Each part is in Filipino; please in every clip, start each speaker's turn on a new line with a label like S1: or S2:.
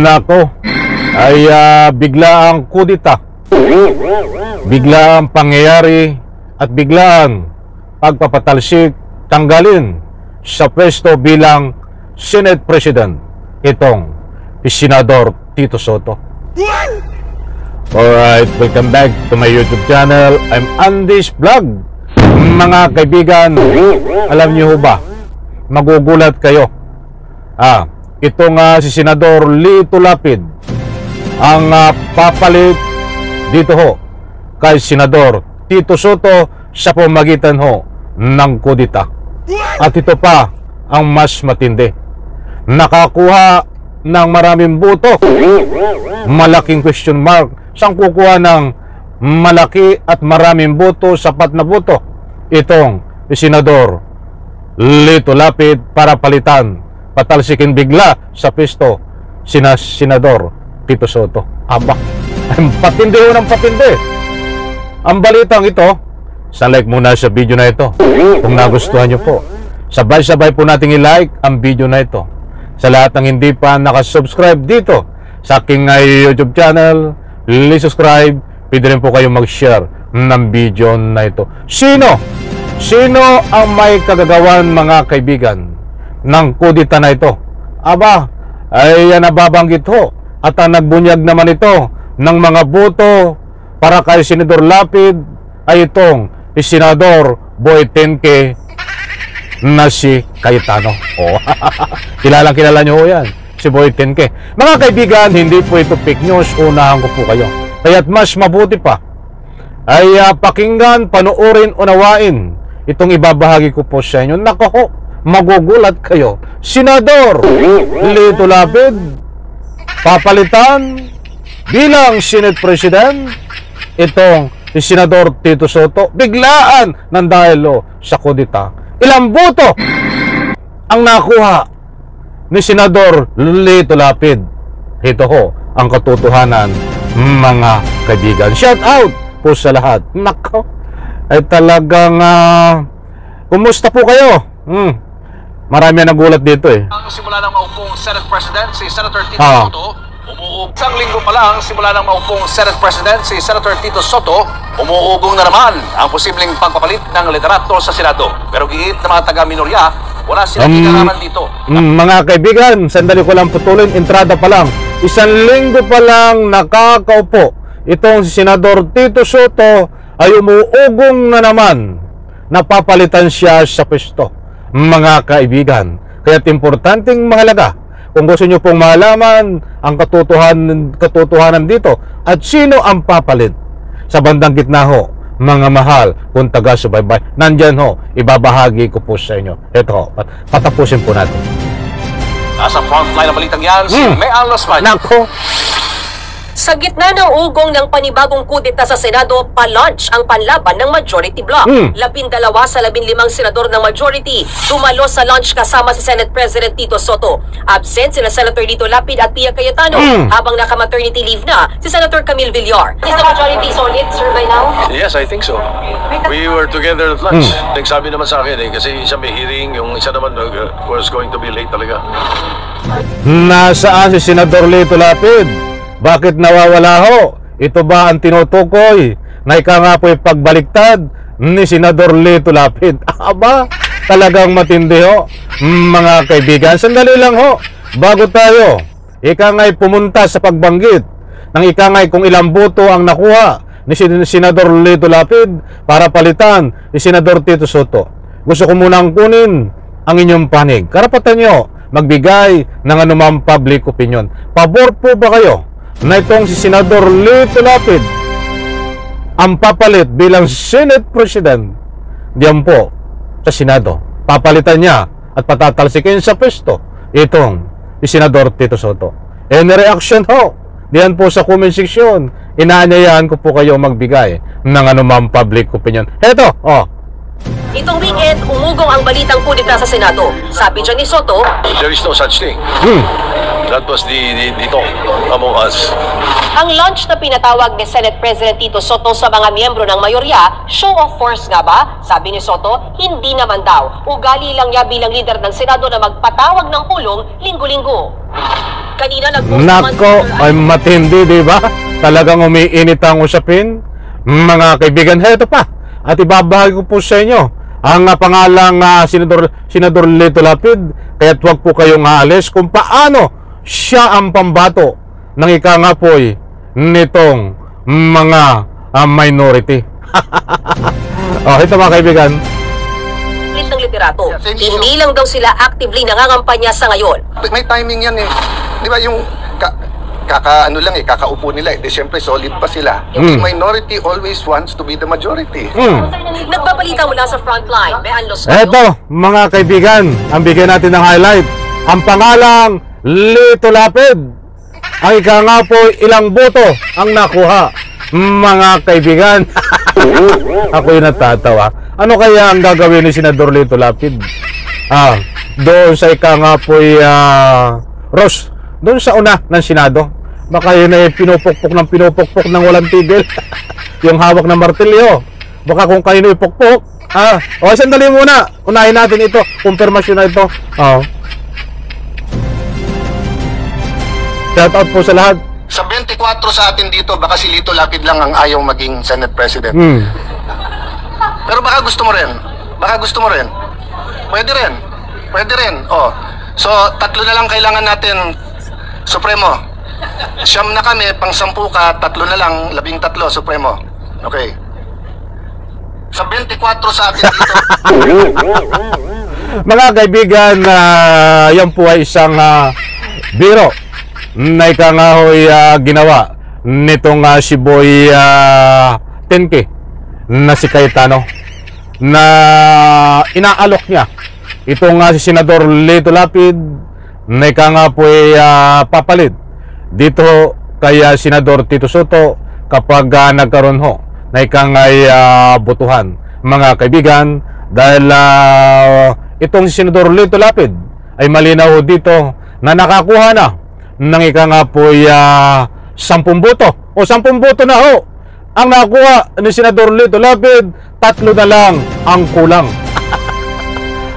S1: Nako, ay bigla ang kudita, bigla ang pangyayari at biglang pagpapatalsik tanggalin sa pwesto bilang Senate President itong Senador Tito Soto. Alright, welcome back to my YouTube channel. I'm Andy's Vlog. Mga kaibigan, alam niyo ba, magugulat kayo. Itong si Senador Lito Lapid ang papalit dito ho kay Senador Tito Soto sa pamagitan ho ng kudita. At ito pa ang mas matindi, nakakuha ng maraming boto. Malaking question mark, saan kukuha ng malaki at maraming boto, sapat na boto itong Senador Lito Lapid para palitan, patalsikin bigla sa pisto Senador Tito Soto. Aba, ang patindi ho ng patindi ang balitang ito. Sa like muna sa video na ito kung nagustuhan nyo po. Sabay-sabay po nating i-like ang video na ito. Sa lahat ng hindi pa nakasubscribe dito sa aking YouTube channel, please subscribe. Pwede rin po kayong mag-share ng video na ito. Sino ang may kagagawan, mga kaibigan, ng kudita na ito? Aba, ay nababanggit ho at ang nagbunyag naman ito ng mga boto para kay Senador Lapid ay itong Senador Boy Tenke na si Cayetano. Kilala nyo ho yan, si Boy Tenke. Mga kaibigan, hindi po ito fake news, unahan ko po kayo. Kaya't mas mabuti pa ay pakinggan, panoorin, unawain itong ibabahagi ko po sa inyo. Nako ho, magugulat kayo. Senador Lito Lapid papalitan bilang Senate President itong Senador Tito Soto, biglaan ng dahil sa kudita. Ilang boto ang nakuha ni Senador Lito Lapid? Ito ho ang katotohanan, mga kaibigan. Shout out po sa lahat. Nako, ay talagang kumusta po kayo? Marami na nagulat dito
S2: Ang simula ng maupong Senate President si Senator Tito Soto, isang linggo pa lang simula ng maupong Senate President si Senator Tito Soto, umuugong na naman ang posibleng pagpapalit ng liderato sa Senado. Pero giit na mga taga-minorya, wala silang kinalaman dito.
S1: Mga kaibigan, sandali ko lang putulin, entrada pa lang. Isang linggo pa lang nakakaupo itong si Senador Tito Soto ay umuugong na naman, napapalitan siya sa pwesto. Mga kaibigan, kaya't importanteng mahalaga kung gusto nyo pong malaman ang katotohanan dito at sino ang papalit sa bandang gitna ho, mga mahal kung taga-subaybay, nandyan ho, ibabahagi ko po sa inyo. Ito ho, patapusin po natin.
S2: Nasa frontline ng balitang yan, si Mayan Losman.
S1: Nako,
S3: sa gitna ng ugong ng panibagong kudeta sa Senado, pa-launch ang panlaban ng Majority Bloc. 12 sa 15 senador ng Majority dumalo sa launch kasama si Senate President Tito Soto. Absent sina Senator Lito Lapid at Pia Cayetano, habang naka-maternity leave na si Senator Camille Villar. Is the majority solid, sir, by now?
S4: Yes, I think so. We were together at lunch. Nagsabi naman sa akin kasi isa may hearing, yung isa naman was going to be late talaga.
S1: nasaan si Senador Lito Lapid? Bakit nawawala ho? Ito ba ang tinutukoy na ika nga po'y pagbaliktad ni Senador Lito Lapid? Aba, talagang matindi ho, mga kaibigan. Sandali lang ho, bago tayo ika nga'y pumunta sa pagbanggit ng ika nga'y kung ilang boto ang nakuha ni Senador Lito Lapid para palitan ni Senador Tito Soto. Gusto ko munang kunin ang inyong panig. Karapatan nyo magbigay ng anumang public opinion. Pabor po ba kayo na itong si Senador Lito Lapid ang papalit bilang Senate President diyan po sa Senado? Papalitan niya at patatalsikin sa pwesto itong si Senador Tito Soto. Any reaction ho? Diyan po sa comment section, inaanyayahan ko po kayo magbigay ng anumang public opinion. Eto,
S3: Itong weekend, umugong ang balitang kudeta sa Senado. Sabi dyan ni Soto,
S4: There is no such thing. That was the talk among us.
S3: Ang launch na pinatawag ni Senate President Tito Soto sa mga miyembro ng mayorya, show of force nga ba? Sabi ni Soto, hindi naman daw. Ugali lang niya bilang leader ng Senado na magpatawag ng pulong linggo-linggo. Kanina nag-post
S1: Nako, ay matindi, di ba? Talagang umiinit ang usapin. Mga kaibigan, heto pa. At ibabahagi ko po sa inyo ang pangalang Senador Lito Lapid. Kaya't huwag po kayong aalis kung paano siya ang pambato ng ika nga po'y nitong mga minority. Ito mga kaibigan.
S3: ng literato. Hindi lang daw sila actively nangangampanya sa ngayon.
S5: May timing yan eh. Di ba yung kakaupo nila eh. Di syempre solid pa sila. Yung minority always wants to be the majority.
S3: Nagbabalita mula sa frontline. Bean Los
S1: Eto, mga kaibigan, ang bigyan natin ng highlight. Ang pangalang Lito Lapid. Ang ika nga po, ilang boto ang nakuha. Mga kaibigan. Ako'y natatawa. Ano kaya ang gagawin ni Senador Lito Lapid? Doon sa ika nga po'y Ross, doon sa una ng Senado. Baka yun ay pinupukpok ng walang tigil. Yung hawak ng martilyo. Baka kung kayo na ipukpok. Sandali muna. Unahin natin ito. Confirmation na ito. Shout out po sa lahat.
S5: Sa 24 sa atin dito, baka si Lito Lapid lang ang ayaw maging Senate President. Pero baka gusto mo rin. Baka gusto mo rin. Pwede rin. Pwede rin. So, 3 na lang kailangan natin, Supremo. 9 na kami, pang 10 ka, 3 na lang, 13, Supremo. Okay. Sa 24 sa atin dito.
S1: Mga kaibigan, yan po ay isang biro na ika nga ho'y ginawa nitong si Boy Tenke na si Cayetano na inaalok niya itong si Senador Lito Lapid na ika nga po ay papalit dito kay Senador Tito Soto kapag nagkaroon ho na ika nga ay botohan, mga kaibigan, dahil itong si Senador Lito Lapid ay malinaw dito na nakakuha na ng ika nga po ay 10 boto o 10 boto na ho ang nakuha ni Senador Lito Lapid, 3 na lang ang kulang.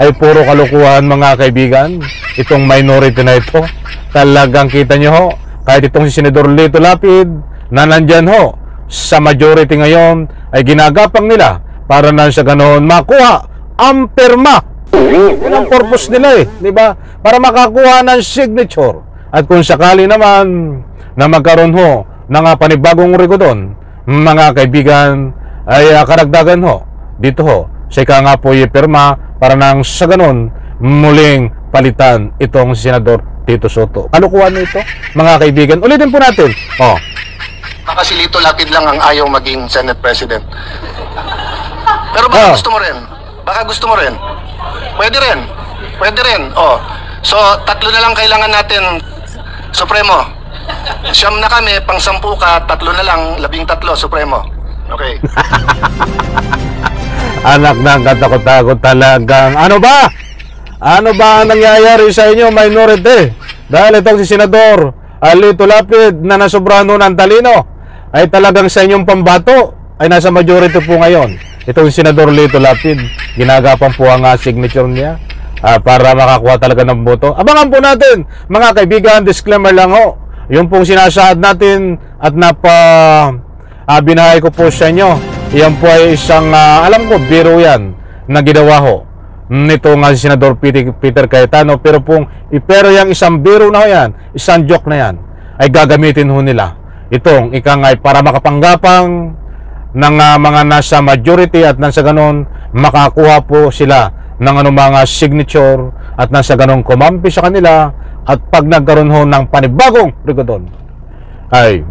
S1: Ay puro kalokohan, mga kaibigan, itong minority na ito. Talagang kita nyo ho, kahit itong si Senador Lito Lapid na nandyan ho sa majority ngayon ay ginagapang nila para na sa ganoon makuha ang perma. Yun ang purpose nila di ba? Para makakuha ng signature. At kung sakali naman na magkaroon ho ng panibagong rekodon, mga kaibigan, ay karagdagan ho dito ho sa ika nga po perma para nang sa ganon muling palitan itong Senador Tito Soto. Kalukuhan na ito, mga kaibigan. Ulitin po natin.
S5: Baka si Lito Lapid lang ang ayaw maging Senate President. Pero baka gusto mo rin. Baka gusto mo rin. Pwede rin. Pwede rin. So, 3 na lang kailangan natin, Supremo. 9 na kami, pang 10 ka, 3 na lang, 13, Supremo. Okay.
S1: Anak ng katakot-takot talagang. Ano ba? Ano ba ang nangyayari sa inyo, minority? Dahil itong si Senador Lito Lapid na nasobrahan ng talino ay talagang sa inyong pambato ay nasa majority po ngayon. Itong si Senador Lito Lapid, ginagapan po ang signature niya para makakuha talaga ng boto. Abangan po natin, mga kaibigan. Disclaimer lang ho, yung pong sinasaad natin at binahay ko po sa inyo, yan po ay isang alam ko, biro yan na ginawa ho nito nga si Senador Peter Cayetano. Pero yung isang biro na ho yan, isang joke na yan, ay gagamitin ho nila itong ikang ay para makapanggapang ng mga nasa majority at nasa ganon makakuha po sila ng mga signature at nasa ganon kumampi sa kanila. At pag nagkaroon ho ng panibagong rekodon ay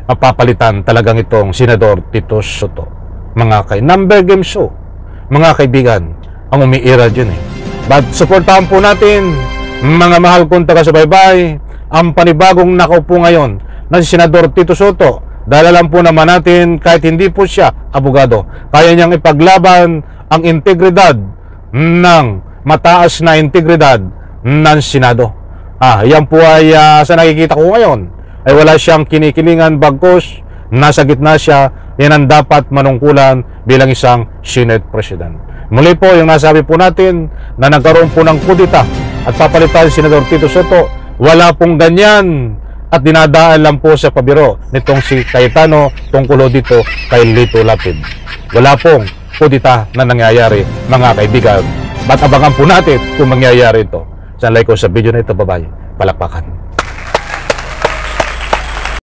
S1: papalitan talagang itong Senador Tito Soto. Mga number game show, mga kaibigan, ang umiira dyan But supportahan po natin, mga mahal kong taga-subaybay, ang panibagong nakaupo ngayon na si Senador Tito Soto. Dahil alam po naman natin, kahit hindi po siya abogado, kaya niyang ipaglaban ang integridad ng mataas na integridad ng Senado. Yan po ay sa nakikita ko ngayon ay wala siyang kinikilingan, bagkus nasa gitna siya. Yan ang dapat manungkulan bilang isang Senate President. Muli po yung nasabi po natin na nagkaroon po ng kudita at papalitan si Senador Tito Soto, wala pong ganyan at dinadaan lang po sa pabiro nitong si Cayetano tungkol dito kay Lito Lapid. Wala pong kudita na nangyayari, mga kaibigan. Ba't abangan po natin kung mangyayari ito? Sanlay ko sa video na ito, bye-bye. Palakpakan.